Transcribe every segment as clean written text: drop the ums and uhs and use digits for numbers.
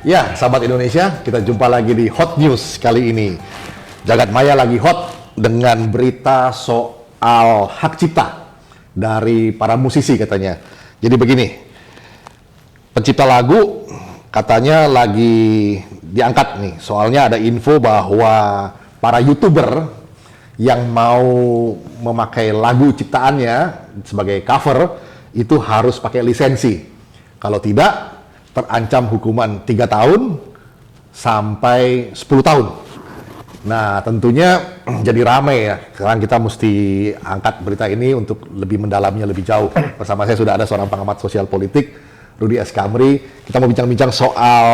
Ya, sahabat Indonesia, kita jumpa lagi di Hot News kali ini. Jagat maya lagi hot dengan berita soal hak cipta dari para musisi katanya. Jadi begini, pencipta lagu katanya lagi diangkat nih. Soalnya ada info bahwa para YouTuber yang mau memakai lagu ciptaannya sebagai cover itu harus pakai lisensi. Kalau tidak, terancam hukuman 3 tahun sampai 10 tahun. Nah, tentunya jadi ramai ya. Sekarang kita mesti angkat berita ini untuk lebih mendalamnya lebih jauh. Bersama saya sudah ada seorang pengamat sosial politik, Rudy S. Kamri. Kita mau bincang-bincang soal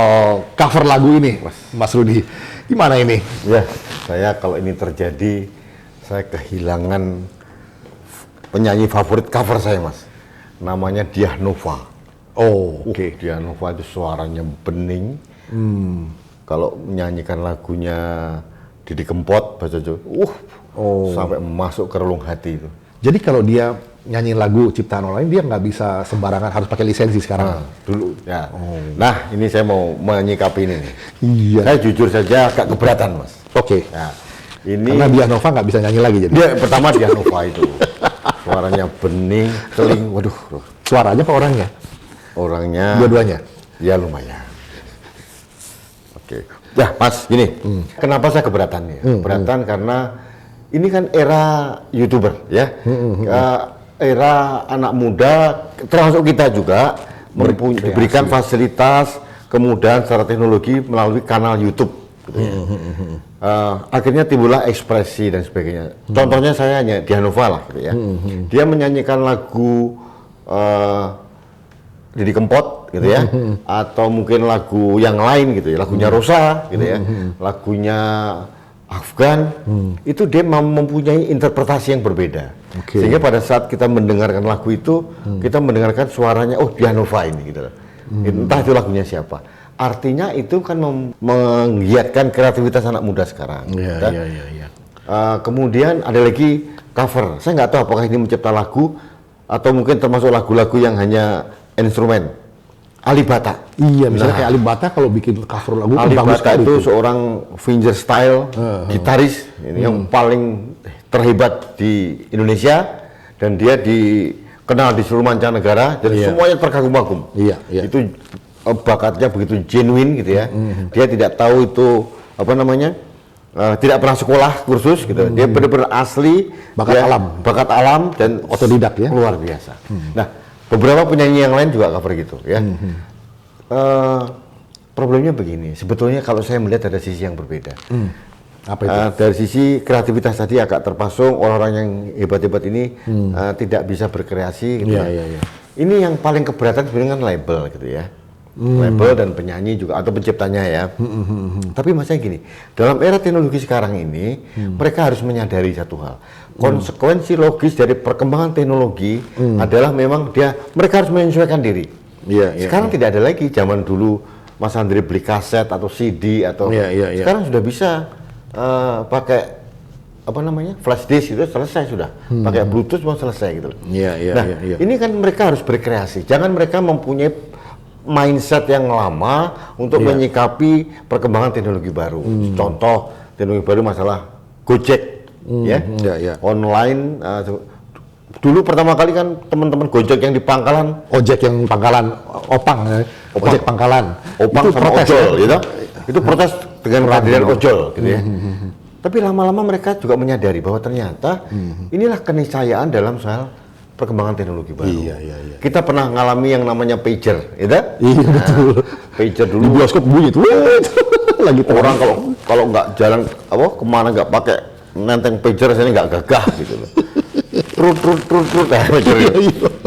cover lagu ini, Mas Rudy. Gimana ini? Ya, saya kalau ini terjadi, saya kehilangan penyanyi favorit cover saya, Mas. Namanya Diah Nova. Oh, oke. Diah Nova itu suaranya bening. Kalau menyanyikan lagunya Didi Kempot, baca sampai masuk ke relung hati itu. Jadi kalau dia nyanyi lagu ciptaan orang lain, dia nggak bisa sembarangan, harus pakai lisensi sekarang. Dulu, ya. Nah, ini saya mau menyikapi ini nih. Iya. Saya jujur saja agak keberatan, Mas. Oke. Nah, ini karena Diah Nova nggak bisa nyanyi lagi jadi. Dia pertama Diah Nova itu. Suaranya bening, teling, waduh. Suaranya apa orangnya? Orangnya dua-duanya? Ya lumayan. Oke. Ya Mas, gini, kenapa saya keberatan nih? Keberatan karena ini kan era YouTuber ya. Era anak muda, termasuk kita juga diberikan fasilitas kemudahan secara teknologi melalui kanal YouTube. Gitu ya. Akhirnya timbullah ekspresi dan sebagainya. Contohnya saya hanya Diah Nova lah gitu ya. Dia menyanyikan lagu Didi Kempot gitu ya, atau mungkin lagu yang lain gitu ya, lagunya Rosa gitu ya, lagunya Afgan, itu dia mempunyai interpretasi yang berbeda. Sehingga pada saat kita mendengarkan lagu itu, kita mendengarkan suaranya, oh Diah Nova ini gitu loh. Entah itu lagunya siapa. Artinya itu kan menggiatkan kreativitas anak muda sekarang. Kemudian ada lagi cover. Saya nggak tahu apakah ini mencipta lagu atau mungkin termasuk lagu-lagu yang hanya instrumen. Alibata. Iya, misalnya kayak Alibata kalau bikin cover lagu Alibata itu seorang fingerstyle gitaris ini yang paling terhebat di Indonesia, dan dia dikenal di seluruh mancanegara, jadi semuanya terkagum-kagum. Itu bakatnya begitu genuine gitu ya. Dia tidak tahu itu apa namanya, tidak pernah sekolah kursus gitu. Dia benar-benar asli bakat alam dan otodidak ya, luar biasa. Nah, beberapa penyanyi yang lain juga cover gitu ya. Problemnya begini, sebetulnya kalau saya melihat ada sisi yang berbeda. Apa itu? Dari sisi kreativitas tadi agak terpasung, orang-orang yang hebat-hebat ini tidak bisa berkreasi gitu. Ini yang paling keberatan sebenarnya kan label gitu ya. Label dan penyanyi juga atau penciptanya ya. Tapi masalahnya gini, dalam era teknologi sekarang ini mereka harus menyadari satu hal. Konsekuensi logis dari perkembangan teknologi adalah memang mereka harus menyesuaikan diri. Sekarang tidak ada lagi zaman dulu Mas Andre beli kaset atau CD atau sekarang sudah bisa pakai apa namanya, flash disk itu selesai sudah, pakai Bluetooth mau selesai gitu. Ini kan mereka harus berkreasi. Jangan mereka mempunyai mindset yang lama untuk menyikapi perkembangan teknologi baru. Contoh teknologi baru masalah Gojek. Online. Dulu pertama kali kan teman-teman Gojek yang di pangkalan, ojek yang pangkalan, ojek pangkalan, opang itu sama protes ojol, gitu. Itu protes dengan kehadiran ojol, gitu ya. Tapi lama-lama mereka juga menyadari bahwa ternyata inilah keniscayaan dalam soal perkembangan teknologi baru. Kita pernah ngalami yang namanya pager, gitu? Betul. Pager dulu. Di bioskop bunyi tuh. Lagi orang kalau nggak jalan kemana nggak pakai nenteng pager, saya nggak gagah gitu loh. Trut,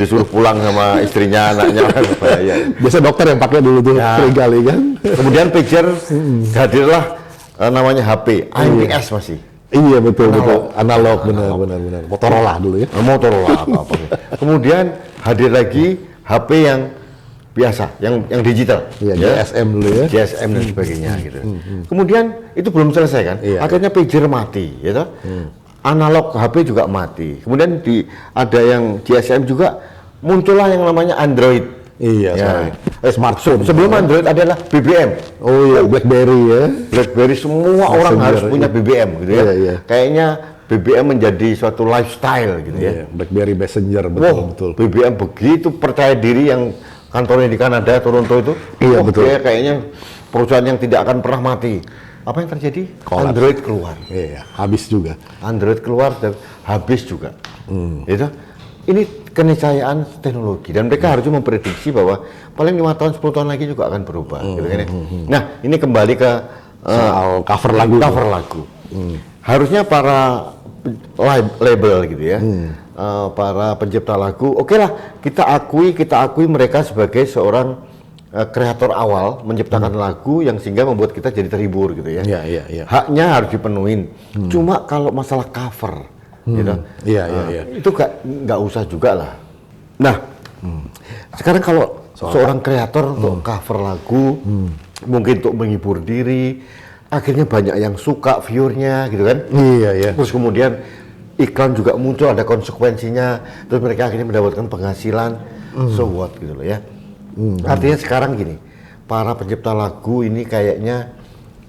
disuruh pulang sama istrinya, anaknya, bahaya. Biasa dokter yang pakai dulu tuh, kali kan. Kemudian pager hadirlah namanya HP, IMPS masih. Iya betul, analog, benar. Motorola dulu ya. Motorola apa. Kemudian hadir lagi HP yang biasa, yang digital. GSM dulu ya. GSM dan sebagainya gitu. Kemudian itu belum selesai kan? Akhirnya pager mati, gitu. Analog HP juga mati. Kemudian ada yang GSM juga, muncullah yang namanya Android. Iya, sekarang. Smartphone. Sebelum Android adalah BBM. Oh iya, BlackBerry ya. BlackBerry semua orang Messenger, harus punya iya. BBM gitu ya. Iya, iya. Kayaknya BBM menjadi suatu lifestyle gitu ya. Iya, BlackBerry Messenger, Wow, betul. BBM begitu percaya diri yang kantornya di Kanada, Toronto itu. Iya, Wah, betul. Kayaknya perusahaan yang tidak akan pernah mati. Apa yang terjadi? Collapse. Android keluar. Iya, habis juga. Android keluar dan habis juga. Itu ini keniscayaan teknologi dan mereka harusnya memprediksi bahwa paling 5 tahun 10 tahun lagi juga akan berubah gitu kan ya. Nah, ini kembali ke Soal cover lagu. cover lagu. Harusnya para label gitu ya. Para pencipta lagu, oke lah kita akui mereka sebagai seorang kreator awal menciptakan lagu yang sehingga membuat kita jadi terhibur gitu ya. Iya. Haknya harus dipenuhin. Cuma kalau masalah cover, gitu, Iya. itu nggak usah juga lah. Nah, sekarang kalau seorang kreator untuk cover lagu, mungkin untuk menghibur diri, akhirnya banyak yang suka viewernya, gitu kan? Iya. Terus kemudian iklan juga muncul, ada konsekuensinya, terus mereka akhirnya mendapatkan penghasilan, so what gitu loh ya. Artinya sekarang gini, para pencipta lagu ini kayaknya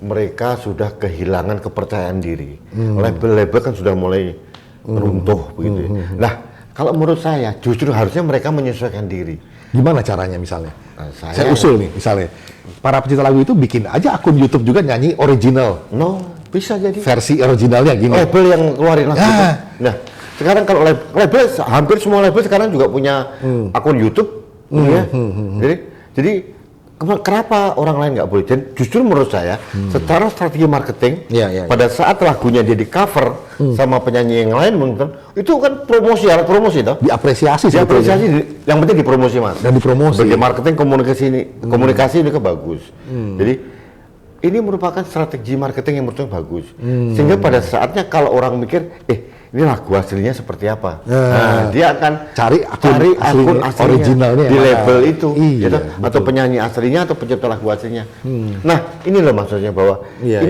mereka sudah kehilangan kepercayaan diri. Label-label kan sudah mulai runtuh begitu ya. Nah, kalau menurut saya justru harusnya mereka menyesuaikan diri. Gimana caranya misalnya? Nah, Saya usul nih, misalnya. Para pencipta lagu itu bikin aja akun YouTube juga nyanyi original. No, bisa jadi. Versi originalnya gini. Label yang keluarin lagu. Ya. Nah, sekarang kalau label hampir semua label sekarang juga punya akun YouTube, ya. Jadi kenapa orang lain nggak boleh? Dan justru menurut saya, secara strategi marketing, Iya. pada saat lagunya dia di cover sama penyanyi yang lain, mungkin itu kan promosi, alat promosi, toh. Diapresiasi Diapresiasi, yang penting dipromosi mas. Dan dipromosi. Sebagai marketing komunikasi ini kan bagus. Jadi ini merupakan strategi marketing yang menurut saya bagus. Sehingga pada saatnya kalau orang mikir, ini lagu aslinya seperti apa? Nah, dia akan cari akun aslinya originalnya di yang label mana. itu, Iya, gitu. Atau penyanyi aslinya atau pencipta lagu aslinya. Nah, ini loh maksudnya bahwa Iya.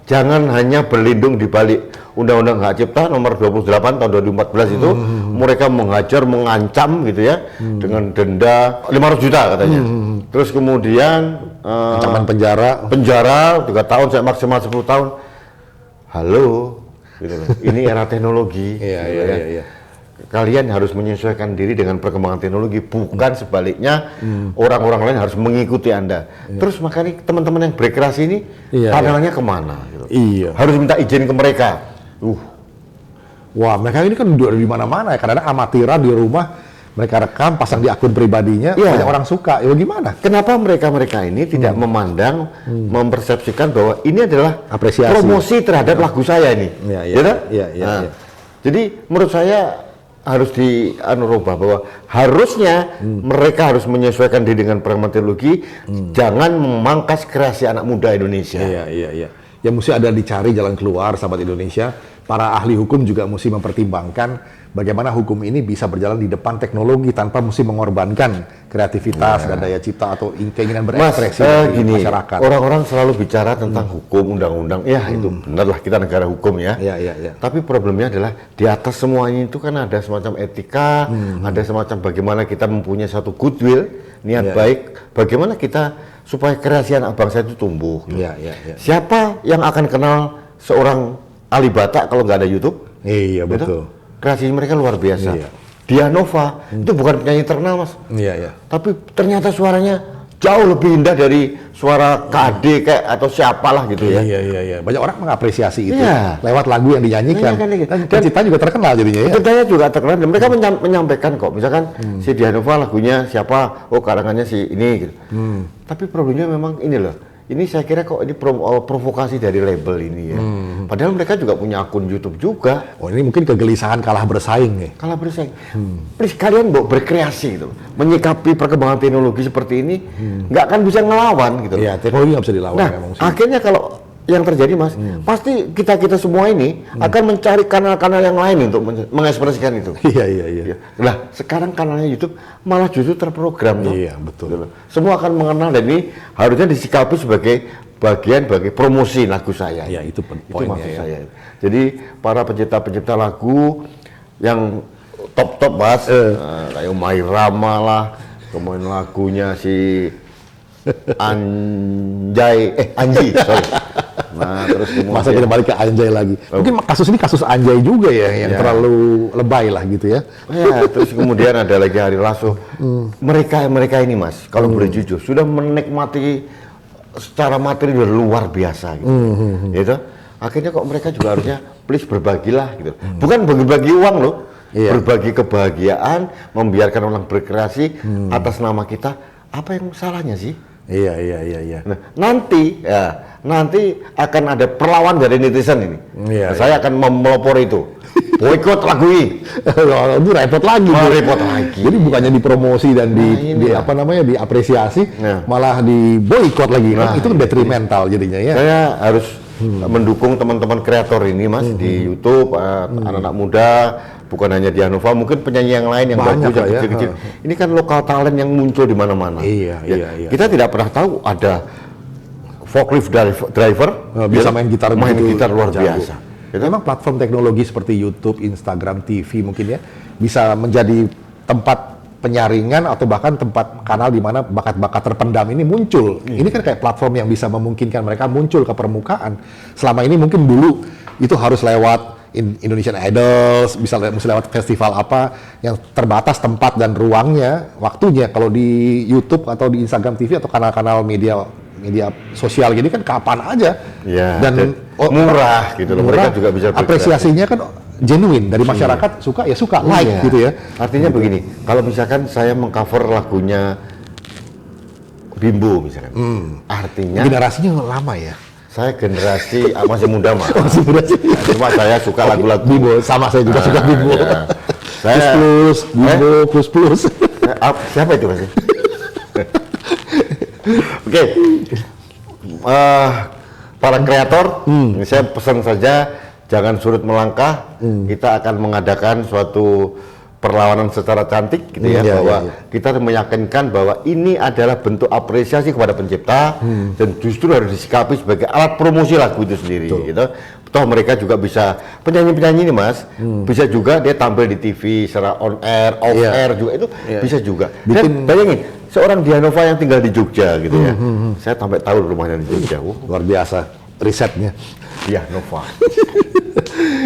jangan hanya berlindung di balik Undang-Undang Hak Cipta nomor 28 tahun 2014 itu, mereka mengancam gitu ya, dengan denda 500 juta katanya. Terus kemudian Ancaman penjara 3 tahun sampai maksimal 10 tahun. Halo, gitu loh. Ini era teknologi. Iya. Kalian harus menyesuaikan diri dengan perkembangan teknologi, bukan sebaliknya orang-orang lain harus mengikuti Anda. Terus makanya teman-teman yang berkreasi ini pandangannya kemana? Gitu. Iya. Harus minta izin ke mereka. Wah, mereka ini kan udah di mana-mana ya. Kadang-kadang amatiran di rumah, mereka rekam, pasang di akun pribadinya, Iya. banyak orang suka. Ya gimana? Kenapa mereka ini tidak memandang, mempersepsikan bahwa ini adalah Apresiasi. promosi terhadap lagu saya ini? Iya. Nah, jadi menurut saya harus rubah bahwa harusnya mereka harus menyesuaikan diri dengan perkembangan teknologi, jangan memangkas kreasi anak muda Indonesia. Iya. Ya mesti ada dicari jalan keluar, sahabat Indonesia. Para ahli hukum juga mesti mempertimbangkan bagaimana hukum ini bisa berjalan di depan teknologi tanpa mesti mengorbankan kreativitas dan daya cipta atau keinginan berekspresi dari gini, masyarakat. orang-orang selalu bicara tentang hukum, undang-undang. Ya itu benar lah, kita negara hukum ya. Iya. Tapi problemnya adalah di atas semuanya itu kan ada semacam etika, ada semacam bagaimana kita mempunyai satu goodwill, niat baik, bagaimana kita supaya kreasi anak bangsa itu tumbuh. Iya. Siapa yang akan kenal seorang Ali Batak kalau nggak ada YouTube? Iya, betul. Kreasi mereka luar biasa. Iya. Dianova itu bukan penyanyi terkenal mas, Iya. tapi ternyata suaranya jauh lebih indah dari suara KD kayak atau siapalah gitu ya. Iya. Banyak orang mengapresiasi itu Iya. lewat lagu yang dinyanyikan. Iya, kan. Dan cipta juga terkenal jadinya ya. Ceritanya juga terkenal dan mereka menyampaikan kok, misalkan si Dianova lagunya siapa, oh karangannya si ini gitu. Tapi problemnya memang ini loh, ini saya kira kok ini provokasi dari label ini ya. Padahal mereka juga punya akun YouTube juga. Oh, ini mungkin kegelisahan kalah bersaing nih. Kalah bersaing. Please kalian berkreasi gitu, menyikapi perkembangan teknologi seperti ini, nggak akan bisa ngelawan gitu. Iya, teknologi nggak bisa dilawan Nah, memang sih. akhirnya kalau yang terjadi mas, pasti kita semua ini akan mencari kanal-kanal yang lain untuk mengekspresikan itu. Iya. Nah, sekarang kanalnya YouTube malah justru terprogram tuh. Iya, betul. Semua akan mengenal dan ini harusnya disikapi sebagai bagian bagi promosi lagu saya. Iya, itu Itu poinnya maksud ya. saya. Jadi para pencipta lagu yang top mas, kayak Mai Rama lah, Kemudian lagunya si Anji, sorry. Nah, terus Masa kemudian kita balik ke Anjay lagi. Mungkin kasus ini kasus Anjay juga ya, yang Ya. terlalu lebay lah gitu ya. ya, terus kemudian ada lagi Hari Rasul. Mereka ini Mas, kalau boleh jujur, sudah menikmati secara materi udah luar biasa gitu. Gitu. Akhirnya kok mereka juga harusnya please berbagilah gitu. Bukan bagi-bagi uang loh. Iya. Berbagi kebahagiaan, membiarkan orang berkreasi atas nama kita. Apa yang salahnya sih? Iya. Nah, nanti akan ada perlawan dari netizen ini. Iya, Saya akan melopori itu. Boikot lagu ini. Itu repot lagi. Oh, tuh. repot lagi. Jadi bukannya dipromosi dan ini lah. diapresiasi, Nah. malah diboikot lagi. Kan Nah, itu detrimental jadinya ya. Saya harus mendukung teman-teman kreator ini Mas di YouTube, anak-anak muda, bukan hanya di Hanova, mungkin penyanyi yang lain yang Banyak bagus, yang lah ya. kecil-kecil. Ini kan lokal talent yang muncul di mana-mana. Iya. Kita tidak pernah tahu ada forklift driver Bisa main gitar begitu gitar luar jago. biasa. Gitu? Memang platform teknologi seperti YouTube, Instagram, TV mungkin ya bisa menjadi tempat penyaringan atau bahkan tempat kanal di mana bakat-bakat terpendam ini muncul. Ini kan kayak platform yang bisa memungkinkan mereka muncul ke permukaan. Selama ini mungkin dulu itu harus lewat Indonesian Idol, mesti lewat festival apa yang terbatas tempat dan ruangnya, waktunya. Kalau di YouTube atau di Instagram TV atau kanal-kanal media sosial gini kan kapan aja. Ya, dan murah gitu loh. Mereka juga bisa berkreasi. apresiasinya kan genuine dari masyarakat, suka ya suka, like Iya. gitu ya. Artinya begini, kalau misalkan saya mengcover lagunya Bimbo misalkan, artinya Generasinya lama ya. saya generasi masih muda mah. Masih muda sih. Cuma saya suka lagu-lagu Bimbo, sama saya juga suka Bimbo. ya. Saya Plus, Bimbo, plus. siapa itu Mas? Oke. Para kreator, saya pesan saja jangan surut melangkah. Kita akan mengadakan suatu perlawanan secara cantik gitu ya, Iya, bahwa iya. kita meyakinkan bahwa ini adalah bentuk apresiasi kepada pencipta dan justru harus disikapi sebagai alat promosi lagu itu sendiri gitu. Toh mereka juga bisa, penyanyi-penyanyi ini Mas, bisa juga dia tampil di TV secara on air, off Iya. air juga itu Iya. bisa juga. Bikin- Dan bayangin seorang Dianova yang tinggal di Jogja gitu ya. Saya sampai tahu rumahnya di Jogja. Luar biasa risetnya. Dianova.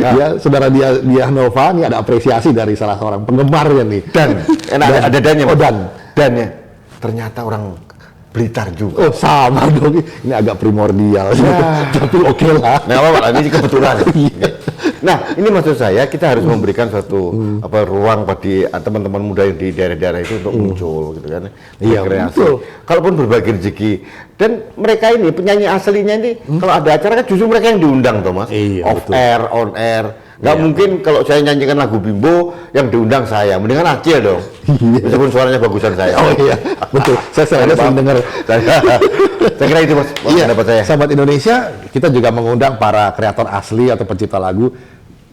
Dia saudara dia Nova ini ada apresiasi dari salah seorang penggemarnya nih. Dan ada dannya. Oh, Mas. dan. Dannya ternyata orang Blitar juga. Oh sama dong, ini agak primordial, tapi oke lah. Nah, apa ini kebetulan. Nah, ini maksud saya kita harus memberikan suatu ruang bagi teman-teman muda yang di daerah-daerah itu untuk muncul gitu kan. Iya, Berkreasi. betul. Kalaupun berbagi rezeki. Dan mereka ini penyanyi aslinya ini kalau ada acara kan justru mereka yang diundang Thomas. Iya, Off betul. air, on air. Nggak mungkin kalau saya nyanyikan lagu Bimbo yang diundang saya, mendingan Acil dong. Meskipun suaranya bagusan saya. Oh iya, betul. Saya sering dengar. Saya kira itu Mas. Iya, Pendapat saya. sahabat Indonesia, kita juga mengundang para kreator asli atau pencipta lagu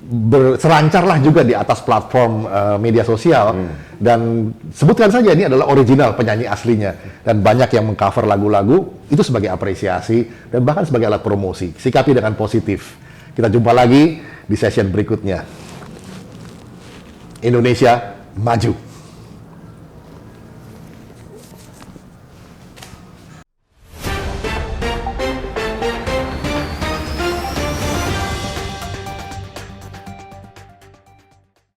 berselancarlah juga di atas platform media sosial dan sebutkan saja ini adalah original penyanyi aslinya dan banyak yang mengcover lagu-lagu itu sebagai apresiasi dan bahkan sebagai alat promosi. Sikapi dengan positif. Kita jumpa lagi di session berikutnya. Indonesia maju.